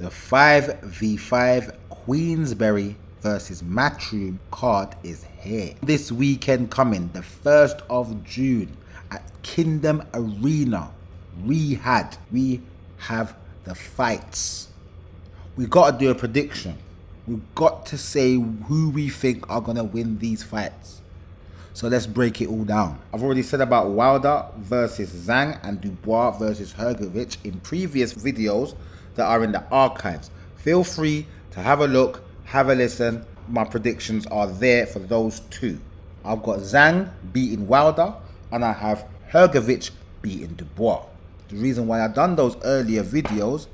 The 5v5 Queensbury versus Matchroom card is here. This weekend coming, the 1st of June at Kingdom Arena, Riyadh. We have the fights. We got to do a prediction. We've got to say who we think are going to win these fights. So let's break it all down. I've already said about Wilder versus Zhang and Dubois versus Hrgović in previous videos that are in the archives. Feel free to have a look, have a listen. My predictions are there for those two. I've got Zhang beating Wilder and I have Hrgović beating Dubois. The reason why I've done those earlier videos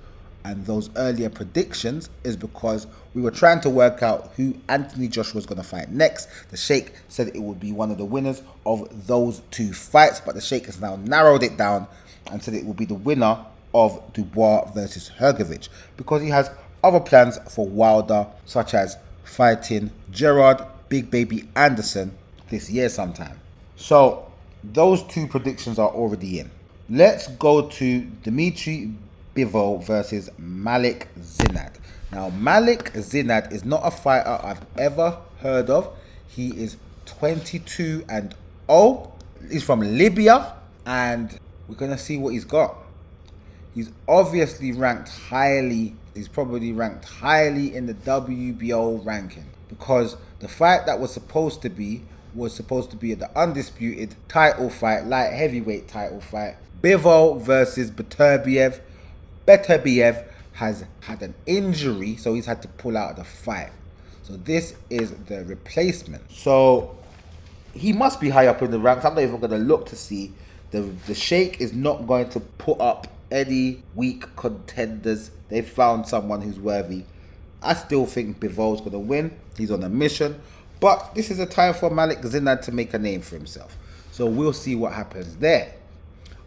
and those earlier predictions is because we were trying to work out who Anthony Joshua was going to fight next. The Sheikh said it would be one of the winners of those two fights, but the Sheikh has now narrowed it down and said it will be the winner of Dubois versus Hrgović because he has other plans for Wilder, such as fighting Gerard Big Baby Anderson this year sometime. So those two predictions are already in. Let's go to Dimitri Bivol versus Malik Zinad. Now, Malik Zinad is not a fighter I've ever heard of. He is 22-0. He's from Libya, and we're going to see what he's got. He's obviously ranked highly. He's probably ranked highly in the WBO ranking because the fight that was supposed to be the undisputed title fight, light heavyweight title fight. Bivol versus Beterbiev. Beterbiev has had an injury, so he's had to pull out of the fight. So this is the replacement. So he must be high up in the ranks. I'm not even going to look to see. The Sheikh is not going to put up any weak contenders. They found someone who's worthy. I still think Bivol's going to win. He's on a mission. But this is a time for Malik Zinad to make a name for himself. So we'll see what happens there.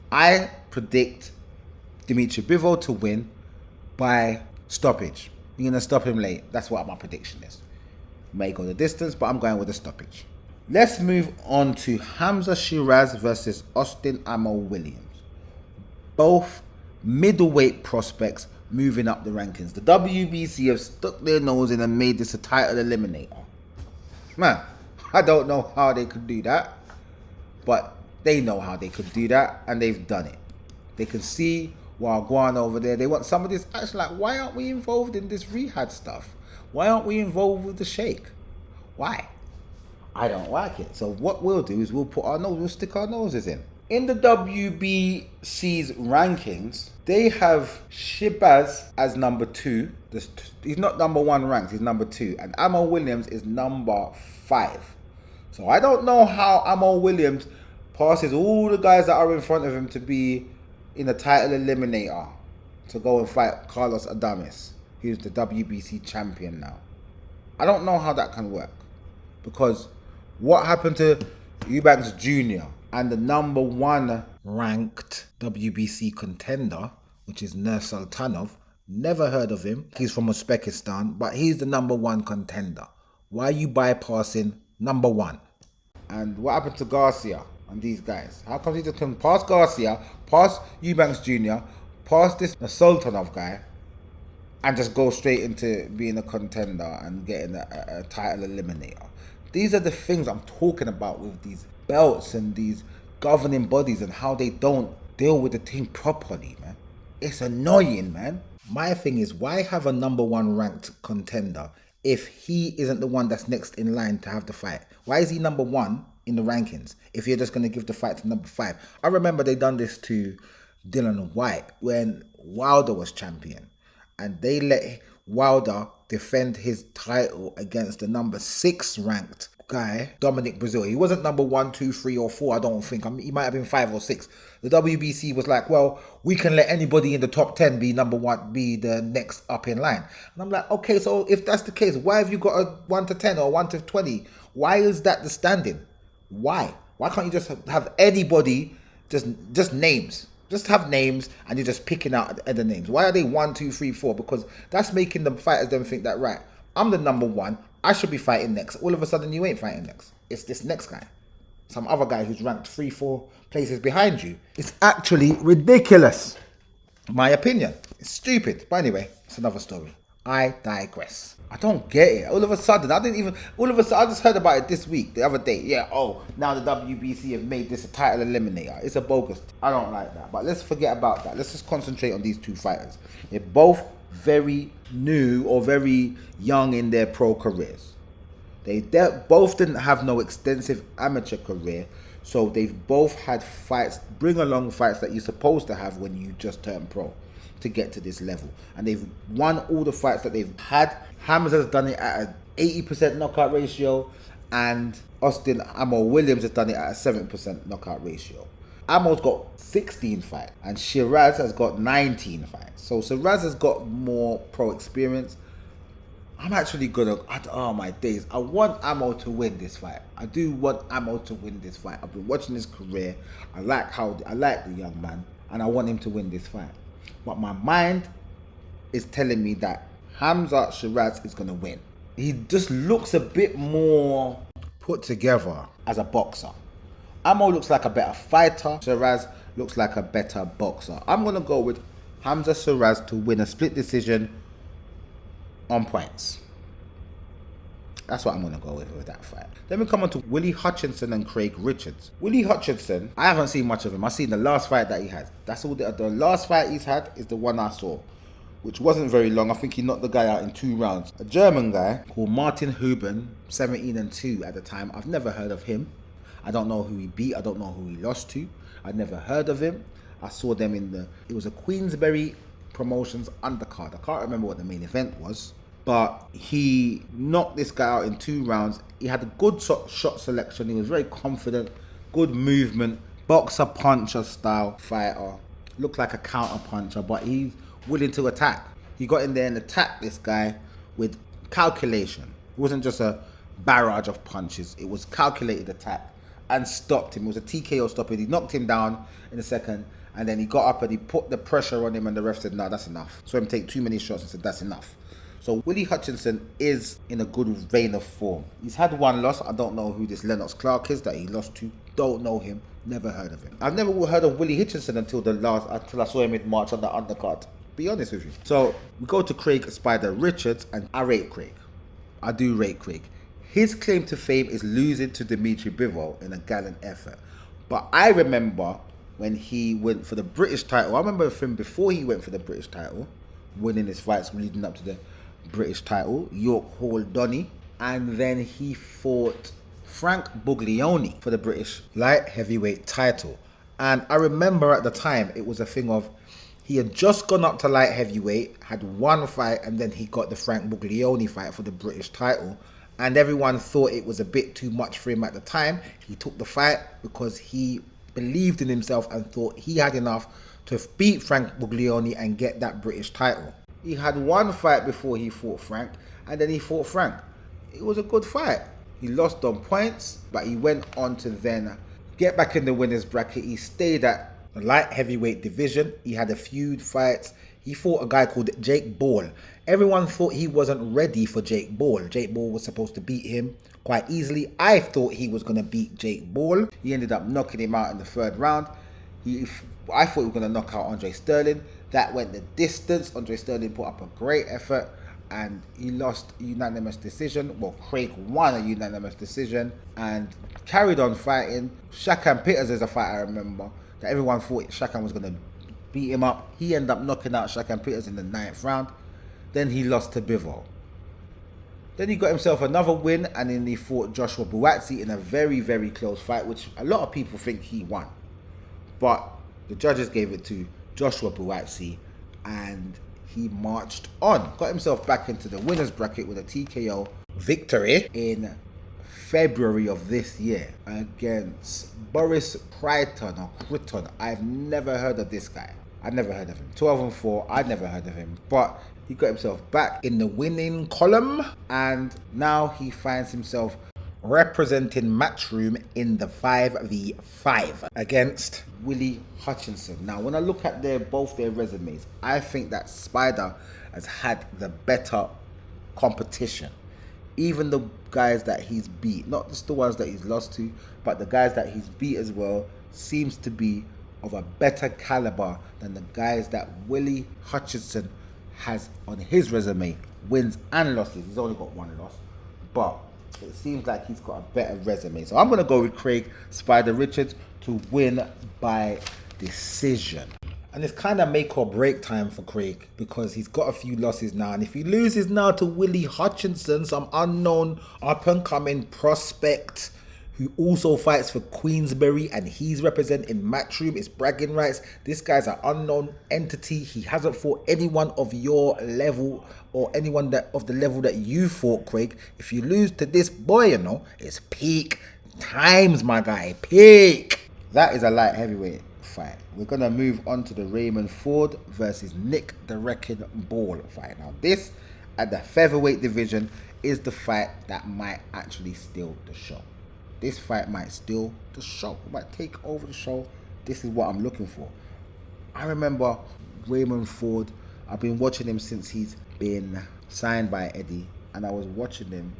I predict Dimitri Bivol to win by stoppage. You're going to stop him late. That's what my prediction is. May go the distance, but I'm going with a stoppage. Let's move on to Hamza Shiraz versus Austin Amo Williams. Both middleweight prospects moving up the rankings. The WBC have stuck their nose in and made this a title eliminator. Man, I don't know how they could do that, but they know how they could do that, and they've done it. They can see Wagwan over there. They want some of this action. Like, why aren't we involved in this Riyadh stuff? Why aren't we involved with the Sheikh? Why? I don't like it. So what we'll do is we'll stick our noses in. In the WBC's rankings, they have Shibaz as number 2. He's not number 1 ranked, he's number 2. And Amo Williams is number 5. So I don't know how Amo Williams passes all the guys that are in front of him to be in a title eliminator to go and fight Carlos Adames, who's the WBC champion now. I don't know how that can work. Because what happened to Eubanks Jr. and the number 1 ranked WBC contender, which is Nur Sultanov? Never heard of him. He's from Uzbekistan, but he's the number 1 contender. Why are you bypassing number 1? And what happened to Garcia and these guys? How come he just can pass Garcia, pass Eubanks Jr., pass this Sultanov guy, and just go straight into being a contender and getting a title eliminator? These are the things I'm talking about with these belts and these governing bodies and how they don't deal with the thing properly, man. It's annoying, man. My thing is, why have a number 1 ranked contender if he isn't the one that's next in line to have the fight? Why is he number 1 in the rankings if you're just going to give the fight to number 5? I remember they done this to Dylan White when Wilder was champion, and they let Wilder defend his title against the number 6 ranked guy, Dominic Brazil. He wasn't number 1, 2, 3 or 4, I don't think. He might have been 5 or 6. The WBC was like, well, we can let anybody in the top 10 be number 1, be the next up in line. And I'm like, okay, so if that's the case, why have you got a 1 to 10 or 1 to 20? Why is that the standing? Why? Why can't you just have anybody, just names? Just have names and you're just picking out other names. Why are they 1, 2, 3, 4? Because that's making the fighters then think that, right, I'm the number 1. I should be fighting next. All of a sudden, you ain't fighting next. It's this next guy. Some other guy who's ranked 3, 4 places behind you. It's actually ridiculous. My opinion. It's stupid. But anyway, It's another story. I digress. I don't get it. All of a sudden, I just heard about it this week, the other day. Yeah, oh, now the WBC have made this a title eliminator. It's a bogus. I don't like that. But let's forget about that. Let's just concentrate on these two fighters. They're both very new or very young in their pro careers. They both didn't have no extensive amateur career, so they've both had fights, bring along fights that you're supposed to have when you just turn pro to get to this level. And they've won all the fights that they've had. Hamza's done it at an 80% knockout ratio, and Austin Amo Williams has done it at a 7% knockout ratio. Amo's got 16 fights, and Shiraz has got 19 fights. So Shiraz has got more pro experience. I'm actually gonna, oh my days, I want Amo to win this fight. I do want Amo to win this fight. I've been watching his career. I like the young man, and I want him to win this fight. But my mind is telling me that Hamza Shiraz is gonna win. He just looks a bit more put together as a boxer. Amo looks like a better fighter. Shiraz looks like a better boxer. I'm gonna go with Hamza Shiraz to win a split decision on points. That's what I'm going to go with that fight. Then we come on to Willie Hutchinson and Craig Richards. Willie Hutchinson, I haven't seen much of him. I've seen the last fight that he had. That's all. The last fight he's had is the one I saw, which wasn't very long. I think he knocked the guy out in 2 rounds. A German guy called Martin Huben, 17-2 at the time. I've never heard of him. I don't know who he beat. I don't know who he lost to. I'd never heard of him. I saw them it was a Queensbury Promotions undercard. I can't remember what the main event was. But he knocked this guy out in 2 rounds. He had a good shot selection. He was very confident, good movement, boxer puncher style fighter. Looked like a counter puncher, but he's willing to attack. He got in there and attacked this guy with calculation. It wasn't just a barrage of punches. It was calculated attack and stopped him. It was a TKO stoppage. He knocked him down in a second, and then he got up and he put the pressure on him, and the ref said, no, that's enough. So him take too many shots and said, that's enough. So Willie Hutchinson is in a good vein of form. He's had 1 loss. I don't know who this Lennox Clark is that he lost to. Don't know him. Never heard of him. I've never heard of Willie Hutchinson until I saw him in March on the undercard. Be honest with you. So we go to Craig Spider Richards, and I rate Craig. I do rate Craig. His claim to fame is losing to Dimitri Bivol in a gallant effort. But I remember when he went for the British title. I remember him before he went for the British title, winning his fights leading up to the British title, York Hall Donny, and then he fought Frank Buglioni for the British light heavyweight title. And I remember at the time it was a thing of he had just gone up to light heavyweight, had 1 fight, and then he got the Frank Buglioni fight for the British title, and everyone thought it was a bit too much for him at the time. He took the fight because he believed in himself and thought he had enough to beat Frank Buglioni and get that British title. He had 1 fight before he fought Frank, and then he fought Frank. It was a good fight. He lost on points, but he went on to then get back in the winner's bracket. He stayed at the light heavyweight division. He had a few fights. He fought a guy called Jake Ball. Everyone thought he wasn't ready for Jake Ball. Jake Ball was supposed to beat him quite easily. I thought he was going to beat Jake Ball. He ended up knocking him out in the 3rd round. I thought he was going to knock out Andre Sterling. That went the distance. Andre Sterling put up a great effort, and he lost a unanimous decision. Well, Craig won a unanimous decision and carried on fighting. Shakan Peters is a fight I remember that everyone thought Shakan was going to beat him up. He ended up knocking out Shakan Peters in the 9th round. Then he lost to Bivol. Then he got himself another win, and then he fought Joshua Buatsi in a very, very close fight, which a lot of people think he won. But the judges gave it to Joshua Buatsi, and he marched on. Got himself back into the winner's bracket with a TKO victory in February of this year against Boris Crichton or Crichton. I've never heard of this guy. I'd never heard of him. 12-4, I'd never heard of him. But he got himself back in the winning column, and now he finds himself representing Matchroom in the 5v5 against Willie Hutchinson. Now, when I look at both their resumes, I think that Spider has had the better competition. Even the guys that he's beat, not just the ones that he's lost to, but the guys that he's beat as well, seems to be of a better caliber than the guys that Willie Hutchinson has on his resume wins and losses. He's only got one loss, but it seems like he's got a better resume. So I'm going to go with Craig Spider Richards to win by decision. And it's kind of make or break time for Craig because he's got a few losses now. And if he loses now to Willie Hutchinson, some unknown up-and-coming prospect who also fights for Queensbury and he's representing Matchroom, it's bragging rights. This guy's an unknown entity. He hasn't fought anyone of your level or anyone that of the level that you fought, Craig. If you lose to this boy, you know, it's peak times, my guy. Peak. That is a light heavyweight fight. We're going to move on to the Raymond Ford versus Nick the Wrecking Ball fight. Now this at the featherweight division is the fight that might actually steal the show. This fight might steal the show. It might take over the show. This is what I'm looking for. I remember Raymond Ford. I've been watching him since he's been signed by Eddie. And I was watching him.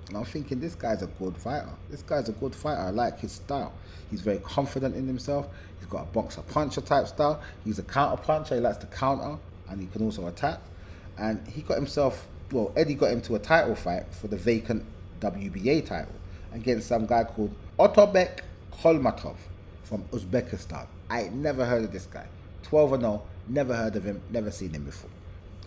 And I'm thinking, this guy's a good fighter. This guy's a good fighter. I like his style. He's very confident in himself. He's got a boxer-puncher type style. He's a counter-puncher. He likes to counter. And he can also attack. And he got himself... Well, Eddie got him to a title fight for the vacant WBA title against some guy called Otabek Kolmatov from Uzbekistan. I never heard of this guy. 12-0, never heard of him, never seen him before.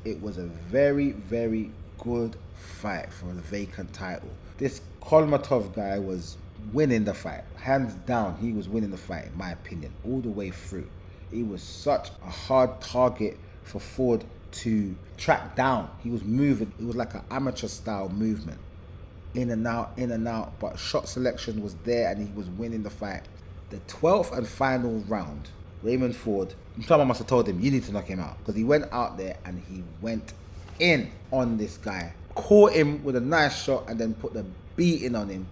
It was a very, very good fight for the vacant title. This Kolmatov guy was winning the fight. Hands down, he was winning the fight, in my opinion, all the way through. He was such a hard target for Ford to track down. He was moving. It was like an amateur style movement. In and out, but shot selection was there and he was winning the fight. The 12th and final round, Raymond Ford, someone must have told him, you need to knock him out, because he went out there and he went in on this guy, caught him with a nice shot and then put the beating on him,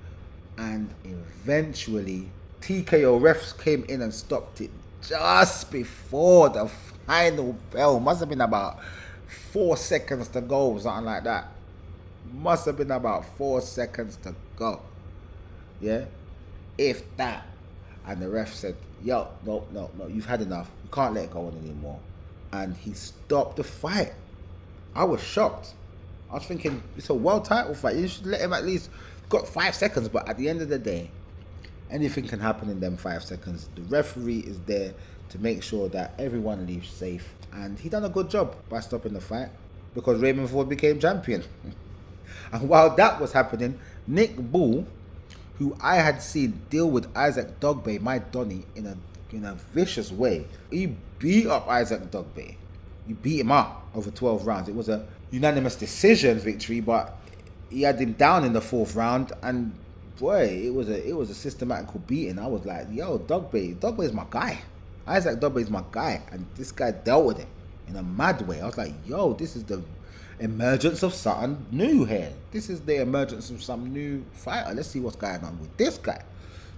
and eventually TKO refs came in and stopped it just before the final bell. Must have been about 4 seconds to go, something like that. Must have been about 4 seconds to go. Yeah? If that. And the ref said, yo, no, you've had enough. You can't let it go on anymore. And he stopped the fight. I was shocked. I was thinking, it's a world title fight. You should let him at least, got 5 seconds. But at the end of the day, anything can happen in them 5 seconds. The referee is there to make sure that everyone leaves safe. And he done a good job by stopping the fight, because Raymond Ford became champion. And while that was happening, Nick Bull, who I had seen deal with Isaac Dogbe, my Donny, in a vicious way, he beat up Isaac Dogbe. He beat him up over 12 rounds. It was a unanimous decision victory, but he had him down in the 4th round, and boy, it was a systematical beating. I was like, yo, Dogbe is my guy. Isaac Dogbe is my guy, and this guy dealt with him in a mad way. I was like, yo, this is the emergence of something new here. This is the emergence of some new fighter. Let's see what's going on with this guy.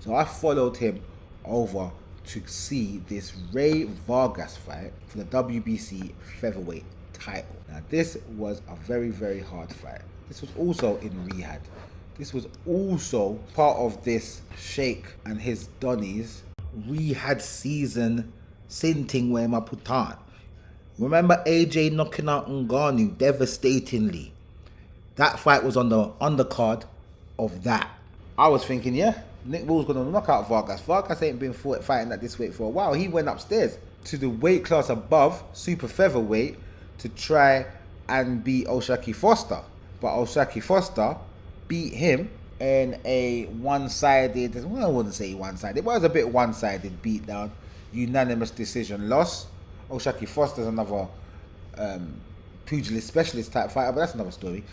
So I followed him over to see this Ray Vargas fight for the WBC featherweight title. Now this was a very, very hard fight. This was also in Riyadh. This was also part of this Sheikh and his Donnies Riyadh season Sinting where my putan. Remember AJ knocking out Ngannou devastatingly? That fight was on the undercard of that. I was thinking, yeah, Nick Bull's going to knock out Vargas. Vargas ain't been fighting at this weight for a while. He went upstairs to the weight class above, super featherweight, to try and beat O'Shaquie Foster. But O'Shaquie Foster beat him in a one-sided, well, I wouldn't say one-sided, it was a bit one-sided beatdown, unanimous decision loss. O'Shaquie Foster's another pugilist specialist type fighter, but that's another story.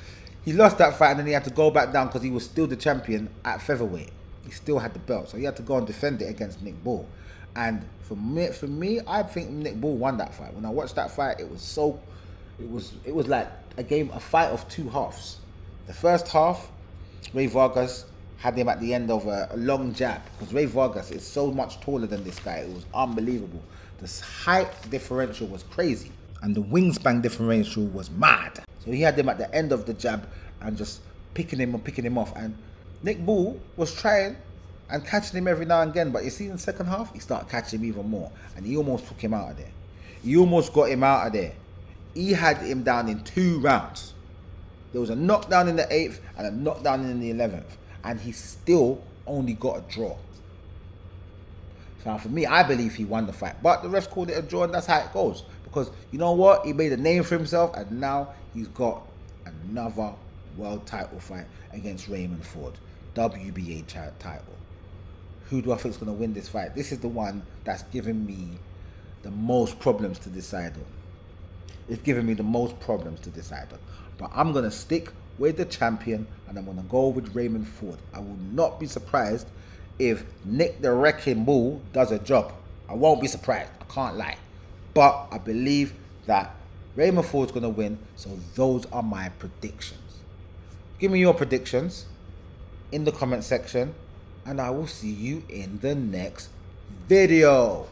He lost that fight and then he had to go back down because he was still the champion at featherweight. He still had the belt, so he had to go and defend it against Nick Bull. And for me, I think Nick Bull won that fight. When I watched that fight, it was like a fight of two halves. The first half, Ray Vargas had him at the end of a long jab, because Ray Vargas is so much taller than this guy. It was unbelievable. The height differential was crazy, and the wingspan differential was mad. So he had him at the end of the jab and just picking him off. And Nick Bull was trying and catching him every now and again, but you see in the second half, he started catching him even more, and he almost took him out of there. He almost got him out of there. he had him down in 2 rounds. There was a knockdown in the 8th and a knockdown in the 11th. And he still only got a draw. So for me, I believe he won the fight. But the refs called it a draw, and that's how it goes. Because you know what? He made a name for himself, and now he's got another world title fight against Raymond Ford. WBA title. Who do I think is going to win this fight? This is the one that's giving me the most problems to decide on. It's giving me the most problems to decide on. But I'm going to stick with the champion, and I'm going to go with Raymond Ford. I will not be surprised if Nick the Wrecking Bull does a job. I won't be surprised. I can't lie. But I believe that Raymond Ford's going to win. So those are my predictions. Give me your predictions in the comment section, and I will see you in the next video.